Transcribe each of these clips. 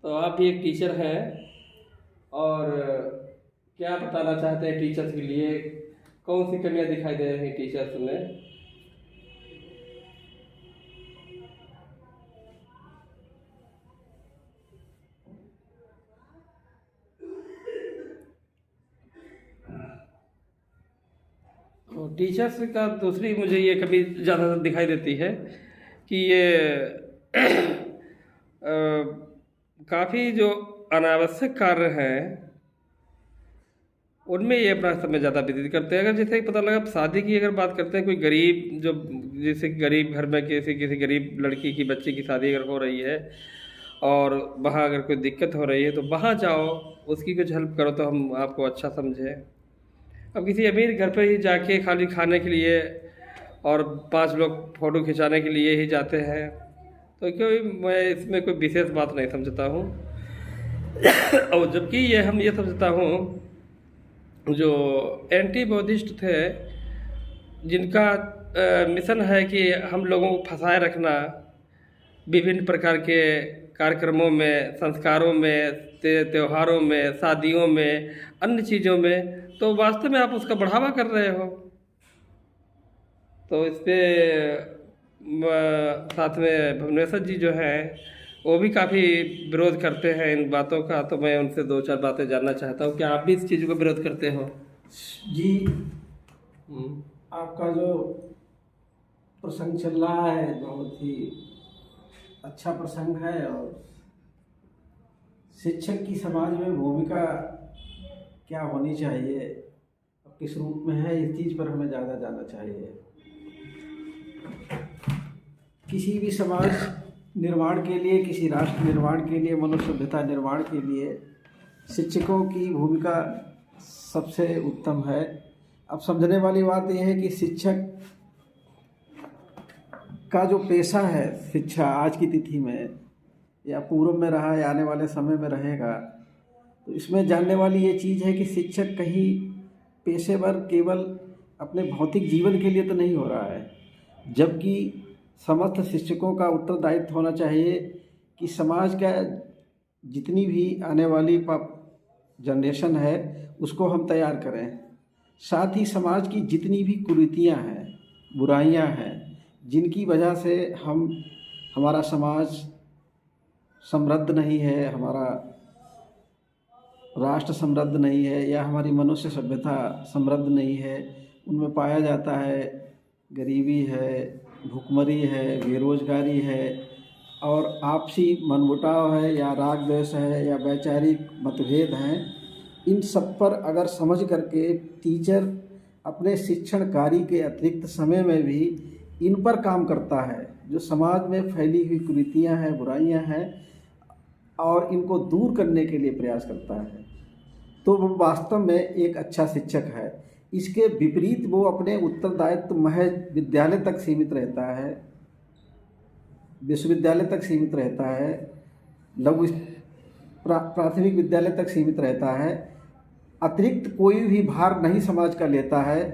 तो आप भी एक टीचर हैं और क्या बताना चाहते हैं टीचर्स के लिए? कौन सी कमियां दिखाई दे रही हैं टीचर्स में? तो टीचर्स का दूसरी मुझे ये कमी ज़्यादा दिखाई देती है कि ये काफ़ी जो अनावश्यक कार्य हैं उनमें ये अपना समय ज़्यादा व्यतीत करते हैं। अगर जैसे पता लगा, शादी की अगर बात करते हैं, कोई गरीब जो, जैसे गरीब घर में किसी किसी गरीब लड़की की बच्ची की शादी अगर हो रही है और वहाँ अगर कोई दिक्कत हो रही है तो वहाँ जाओ, उसकी कुछ हेल्प करो तो हम आपको अच्छा समझें। अब किसी अमीर घर पर ही जाके खाली खाने के लिए और 5 लोग फ़ोटो खिंचाने के लिए ही जाते हैं, तो क्यों, मैं इसमें कोई विशेष बात नहीं समझता हूँ। और जबकि ये हम ये समझता हूँ, जो एंटी बौद्धिस्ट थे जिनका मिशन है कि हम लोगों को फंसाए रखना विभिन्न प्रकार के कार्यक्रमों में, संस्कारों में, त्योहारों में, शादियों में, अन्य चीज़ों में, तो वास्तव में आप उसका बढ़ावा कर रहे हो। तो इस पे साथ में भुवनेश्वर जी जो हैं वो भी काफ़ी विरोध करते हैं इन बातों का, तो मैं उनसे 2-4 बातें जानना चाहता हूँ। क्या आप भी इस चीज़ को विरोध करते हो? जी, हम्म। आपका जो प्रसंग चल रहा है बहुत ही अच्छा प्रसंग है। और शिक्षक की समाज में भूमिका क्या होनी चाहिए और किस रूप में है, इस चीज़ पर हमें ज़्यादा जानना चाहिए। किसी भी समाज निर्माण के लिए, किसी राष्ट्र निर्माण के लिए, मनुष्य सभ्यता निर्माण के लिए शिक्षकों की भूमिका सबसे उत्तम है। अब समझने वाली बात यह है कि शिक्षक का जो पेशा है, शिक्षा आज की तिथि में या पूर्व में रहा या आने वाले समय में रहेगा, तो इसमें जानने वाली ये चीज़ है कि शिक्षक कहीं पेशेवर केवल अपने भौतिक जीवन के लिए तो नहीं हो रहा है, जबकि समस्त शिक्षकों का उत्तरदायित्व होना चाहिए कि समाज का जितनी भी आने वाली जनरेशन है उसको हम तैयार करें। साथ ही समाज की जितनी भी कुरीतियाँ हैं, बुराइयाँ हैं, जिनकी वजह से हमारा समाज समृद्ध नहीं है, हमारा राष्ट्र समृद्ध नहीं है या हमारी मनुष्य सभ्यता समृद्ध नहीं है, उनमें पाया जाता है गरीबी है, भुखमरी है, बेरोजगारी है और आपसी मनमुटाव है या राग द्वेष है या वैचारिक मतभेद हैं। इन सब पर अगर समझ करके टीचर अपने शिक्षण कार्य के अतिरिक्त समय में भी इन पर काम करता है, जो समाज में फैली हुई कुरीतियाँ हैं, बुराइयाँ हैं, और इनको दूर करने के लिए प्रयास करता है, तो वो वास्तव में एक अच्छा शिक्षक है। इसके विपरीत वो अपने उत्तरदायित्व महज विद्यालय तक सीमित रहता है, विश्वविद्यालय तक सीमित रहता है, लघु प्राथमिक विद्यालय तक सीमित रहता है, अतिरिक्त कोई भी भार नहीं समाज का लेता है,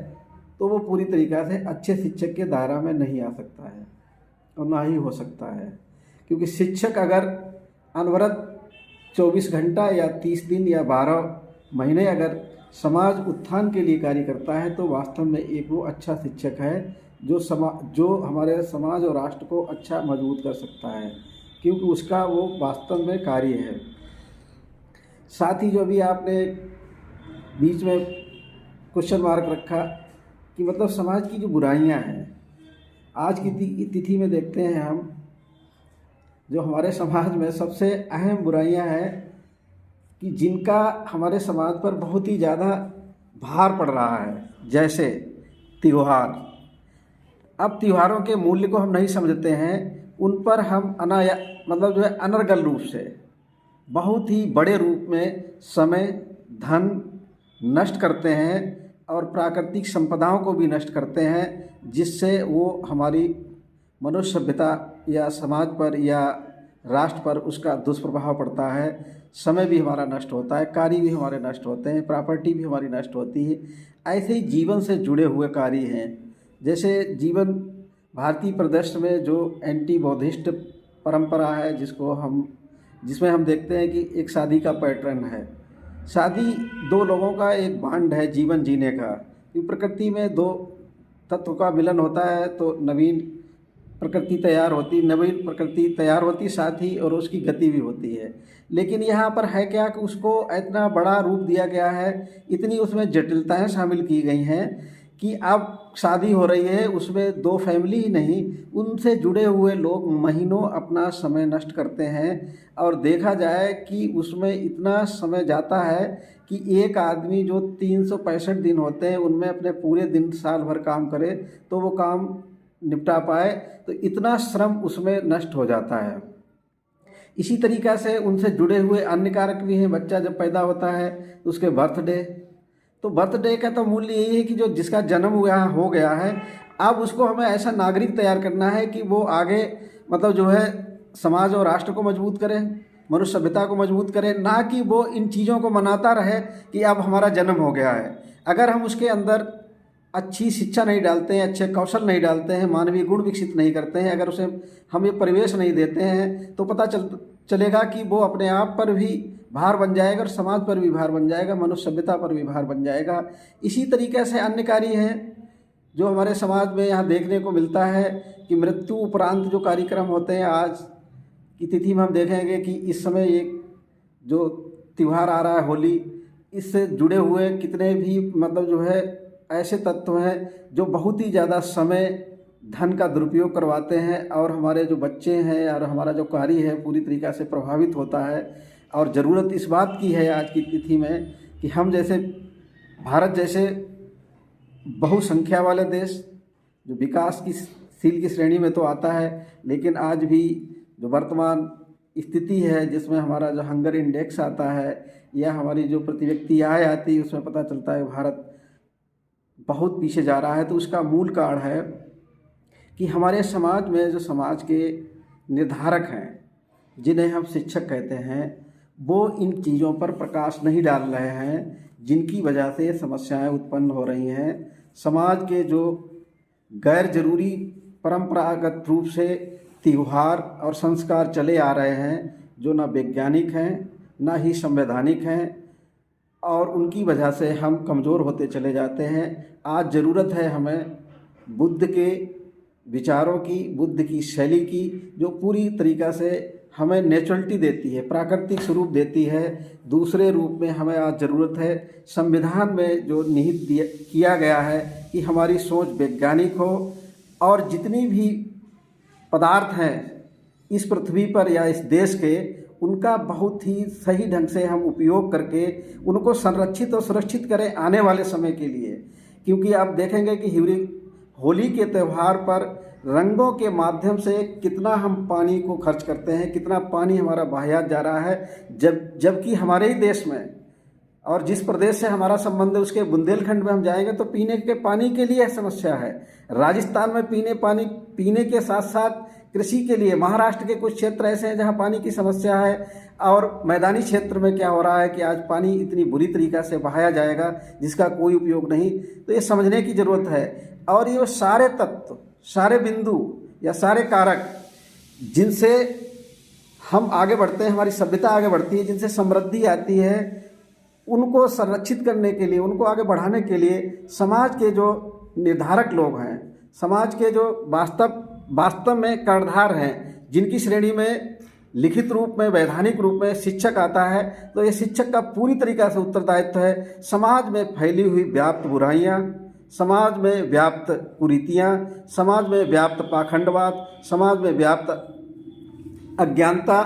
तो वो पूरी तरीक़ा से अच्छे शिक्षक के दायरा में नहीं आ सकता है और ना ही हो सकता है। क्योंकि शिक्षक अगर अनवरत 24 घंटा या 30 दिन या 12 महीने अगर समाज उत्थान के लिए कार्य करता है, तो वास्तव में एक वो अच्छा शिक्षक है जो हमारे समाज और राष्ट्र को अच्छा मजबूत कर सकता है, क्योंकि उसका वो वास्तव में कार्य है। साथ ही जो भी आपने बीच में क्वेश्चन मार्क रखा कि मतलब समाज की जो बुराइयां हैं, आज की तिथि में देखते हैं हम, जो हमारे समाज में सबसे अहम बुराइयां हैं कि जिनका हमारे समाज पर बहुत ही ज़्यादा भार पड़ रहा है, जैसे त्यौहार। अब त्योहारों के मूल्य को हम नहीं समझते हैं, उन पर हम मतलब जो है अनर्गल रूप से बहुत ही बड़े रूप में समय धन नष्ट करते हैं और प्राकृतिक संपदाओं को भी नष्ट करते हैं, जिससे वो हमारी मनुष्य सभ्यता या समाज पर या राष्ट्र पर उसका दुष्प्रभाव पड़ता है। समय भी हमारा नष्ट होता है, कार्य भी हमारे नष्ट होते हैं, प्रॉपर्टी भी हमारी नष्ट होती है। ऐसे ही जीवन से जुड़े हुए कार्य हैं, जैसे जीवन भारतीय परिदृश्य में जो एंटी बौद्धिस्ट परंपरा है, जिसको हम जिसमें हम देखते हैं कि एक शादी का पैटर्न है। शादी दो लोगों का एक बॉन्ड है जीवन जीने का, कि प्रकृति में दो तत्व का मिलन होता है तो नवीन प्रकृति तैयार होती साथ ही और उसकी गति भी होती है। लेकिन यहाँ पर है क्या कि उसको इतना बड़ा रूप दिया गया है, इतनी उसमें जटिलताएं शामिल की गई हैं कि अब शादी हो रही है, उसमें दो फैमिली ही नहीं, उनसे जुड़े हुए लोग महीनों अपना समय नष्ट करते हैं। और देखा जाए कि उसमें इतना समय जाता है कि एक आदमी जो 365 दिन होते हैं उनमें अपने पूरे दिन साल भर काम करे तो वो काम निपटा पाए, तो इतना श्रम उसमें नष्ट हो जाता है। इसी तरीक़ा से उनसे जुड़े हुए अन्य कारक भी हैं। बच्चा जब पैदा होता है तो उसके बर्थडे, तो बर्थडे का तो मूल्य यही है कि जो जिसका जन्म हुआ हो गया है, अब उसको हमें ऐसा नागरिक तैयार करना है कि वो आगे मतलब जो है समाज और राष्ट्र को मजबूत करे, मनुष्य सभ्यता को मजबूत करे, ना कि वो इन चीज़ों को मनाता रहे कि अब हमारा जन्म हो गया है। अगर हम उसके अंदर अच्छी शिक्षा नहीं डालते हैं, अच्छे कौशल नहीं डालते हैं, मानवीय गुण विकसित नहीं करते हैं, अगर उसे हम ये परिवेश नहीं देते हैं तो पता चलेगा कि वो अपने आप पर भी भार बन जाएगा और समाज पर भी भार बन जाएगा, मनुष्य सभ्यता पर भी भार बन जाएगा। इसी तरीके से अन्य कार्य हैं जो हमारे समाज में यहाँ देखने को मिलता है कि मृत्यु उपरांत जो कार्यक्रम होते हैं, आज की तिथि में हम देखेंगे कि इस समय एक जो त्यौहार आ रहा है होली, इससे जुड़े हुए कितने भी मतलब जो है ऐसे तत्व हैं जो बहुत ही ज़्यादा समय धन का दुरुपयोग करवाते हैं और हमारे जो बच्चे हैं और हमारा जो कार्य है पूरी तरीक़ा से प्रभावित होता है। और ज़रूरत इस बात की है आज की तिथि में कि हम जैसे भारत जैसे बहुसंख्या वाले देश जो विकास की शील की श्रेणी में तो आता है, लेकिन आज भी जो वर्तमान स्थिति है जिसमें हमारा जो हंगर इंडेक्स आता है या हमारी जो प्रति व्यक्ति आय आती है उसमें पता चलता है भारत बहुत पीछे जा रहा है। तो उसका मूल कारण है कि हमारे समाज में जो समाज के निर्धारक हैं जिन्हें हम शिक्षक कहते हैं, वो इन चीज़ों पर प्रकाश नहीं डाल रहे हैं, जिनकी वजह से समस्याएं उत्पन्न हो रही हैं। समाज के जो गैर जरूरी परंपरागत रूप से त्यौहार और संस्कार चले आ रहे हैं जो ना वैज्ञानिक हैं ना ही संवैधानिक हैं, और उनकी वजह से हम कमज़ोर होते चले जाते हैं। आज ज़रूरत है हमें बुद्ध के विचारों की, बुद्ध की शैली की, जो पूरी तरीक़ा से हमें नेचुरलिटी देती है, प्राकृतिक स्वरूप देती है। दूसरे रूप में हमें आज ज़रूरत है संविधान में जो निहित किया गया है कि हमारी सोच वैज्ञानिक हो और जितनी भी पदार्थ हैं इस पृथ्वी पर या इस देश के, उनका बहुत ही सही ढंग से हम उपयोग करके उनको संरक्षित और सुरक्षित करें आने वाले समय के लिए। क्योंकि आप देखेंगे कि होली के त्यौहार पर रंगों के माध्यम से कितना हम पानी को खर्च करते हैं, कितना पानी हमारा बहाया जा रहा है, जबकि हमारे ही देश में और जिस प्रदेश से हमारा संबंध है उसके बुंदेलखंड में हम जाएंगे तो पीने के पानी के लिए समस्या है। राजस्थान में पीने के साथ साथ कृषि के लिए, महाराष्ट्र के कुछ क्षेत्र ऐसे हैं जहां पानी की समस्या है, और मैदानी क्षेत्र में क्या हो रहा है कि आज पानी इतनी बुरी तरीक़ा से बहाया जाएगा जिसका कोई उपयोग नहीं। तो ये समझने की ज़रूरत है। और ये सारे तत्व, सारे बिंदु या सारे कारक जिनसे हम आगे बढ़ते हैं, हमारी सभ्यता आगे बढ़ती है, जिनसे समृद्धि आती है, उनको संरक्षित करने के लिए, उनको आगे बढ़ाने के लिए समाज के जो निर्धारक लोग हैं, समाज के जो वास्तव में कर्णधार हैं, जिनकी श्रेणी में लिखित रूप में, वैधानिक रूप में शिक्षक आता है, तो ये शिक्षक का पूरी तरीक़ा से उत्तरदायित्व है समाज में फैली हुई व्याप्त बुराइयाँ, समाज में व्याप्त कुरीतियाँ, समाज में व्याप्त पाखंडवाद, समाज में व्याप्त अज्ञानता,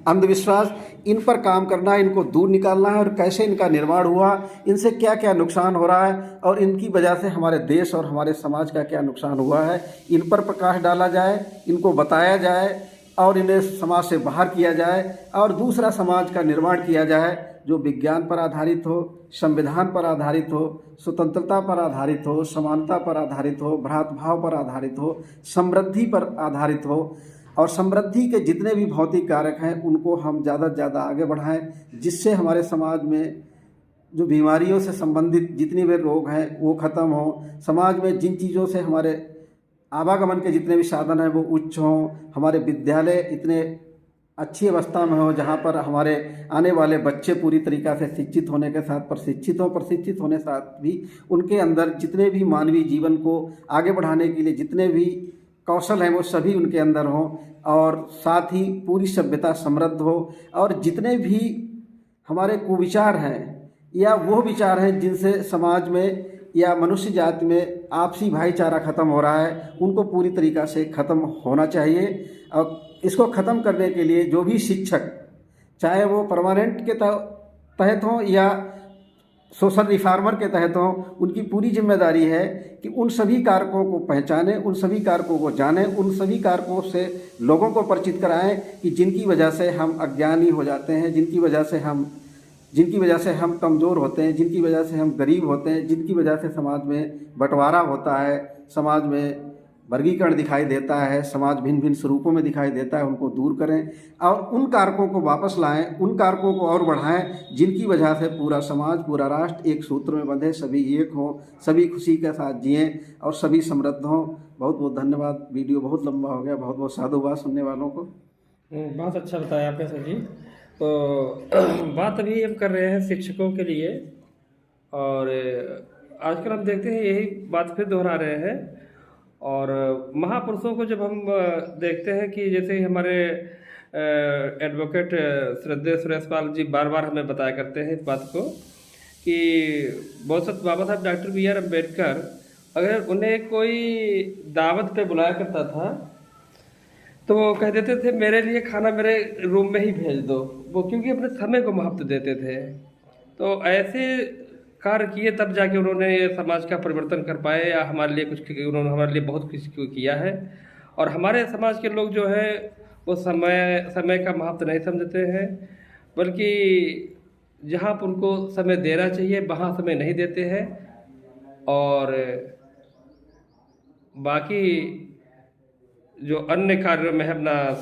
अंधविश्वास, इन पर काम करना है, इनको दूर निकालना है और कैसे इनका निर्माण हुआ, इनसे क्या क्या नुकसान हो रहा है और इनकी वजह से हमारे देश और हमारे समाज का क्या नुकसान हुआ है, इन पर प्रकाश डाला जाए, इनको बताया जाए और इन्हें समाज से बाहर किया जाए और दूसरा समाज का निर्माण किया जाए जो विज्ञान पर आधारित हो, संविधान पर आधारित हो, स्वतंत्रता पर आधारित हो, समानता पर आधारित हो, भ्रातृभाव पर आधारित हो, समृद्धि पर आधारित हो। और समृद्धि के जितने भी भौतिक कारक हैं उनको हम ज़्यादा से ज़्यादा आगे बढ़ाएं, जिससे हमारे समाज में जो बीमारियों से संबंधित जितने भी रोग हैं वो ख़त्म हो, समाज में जिन चीज़ों से हमारे आवागमन के जितने भी साधन हैं वो उच्च हों, हमारे विद्यालय इतने अच्छी अवस्था में हो, जहाँ पर हमारे आने वाले बच्चे पूरी तरीक़ा से शिक्षित होने के साथ प्रशिक्षित होने साथ भी उनके अंदर जितने भी मानवीय जीवन को आगे बढ़ाने के लिए जितने भी कौशल हैं वो सभी उनके अंदर हों, और साथ ही पूरी सभ्यता समृद्ध हो, और जितने भी हमारे कुविचार हैं या वो विचार हैं जिनसे समाज में या मनुष्य जाति में आपसी भाईचारा ख़त्म हो रहा है, उनको पूरी तरीक़ा से ख़त्म होना चाहिए। और इसको ख़त्म करने के लिए जो भी शिक्षक, चाहे वो परमानेंट के तहत हों या सोशल रिफॉर्मर के तहत हों, उनकी पूरी जिम्मेदारी है कि उन सभी कारकों को पहचानें, उन सभी कारकों को जानें, उन सभी कारकों से लोगों को परिचित कराएं कि जिनकी वजह से हम अज्ञानी हो जाते हैं, जिनकी वजह से हम कमज़ोर होते हैं, जिनकी वजह से हम गरीब होते हैं, जिनकी वजह से समाज में बंटवारा होता है, समाज में वर्गीकरण दिखाई देता है, समाज भिन्न भिन्न स्वरूपों में दिखाई देता है, उनको दूर करें और उन कारकों को वापस लाएं, उन कारकों को और बढ़ाएं जिनकी वजह से पूरा समाज, पूरा राष्ट्र एक सूत्र में बंधे, सभी एक हों, सभी खुशी के साथ जिएं और सभी समृद्ध हों। बहुत बहुत धन्यवाद। वीडियो बहुत लंबा हो गया। बहुत बहुत साधुवाद सुनने वालों को। बहुत अच्छा बताया आपने सर जी। तो बात अभी हम कर रहे हैं शिक्षकों के लिए, और आजकल हम देखते हैं यही बात फिर दोहरा रहे हैं। और महापुरुषों को जब हम देखते हैं कि जैसे हमारे एडवोकेट श्रद्धेय सुरेशपाल जी बार बार हमें बताया करते हैं इस बात को कि बाबा साहब डॉक्टर B.R. अम्बेडकर अगर उन्हें कोई दावत पे बुलाया करता था तो वो कह देते थे मेरे लिए खाना मेरे रूम में ही भेज दो, वो क्योंकि अपने समय को महत्व देते थे। तो ऐसे कार्य किए तब जाके उन्होंने ये समाज का परिवर्तन कर पाए, या हमारे लिए उन्होंने हमारे लिए बहुत कुछ किया है। और हमारे समाज के लोग जो है वो समय का महत्व नहीं समझते हैं, बल्कि जहाँ पर उनको समय देना चाहिए वहाँ समय नहीं देते हैं, और बाकी जो अन्य कार्यों में है अपना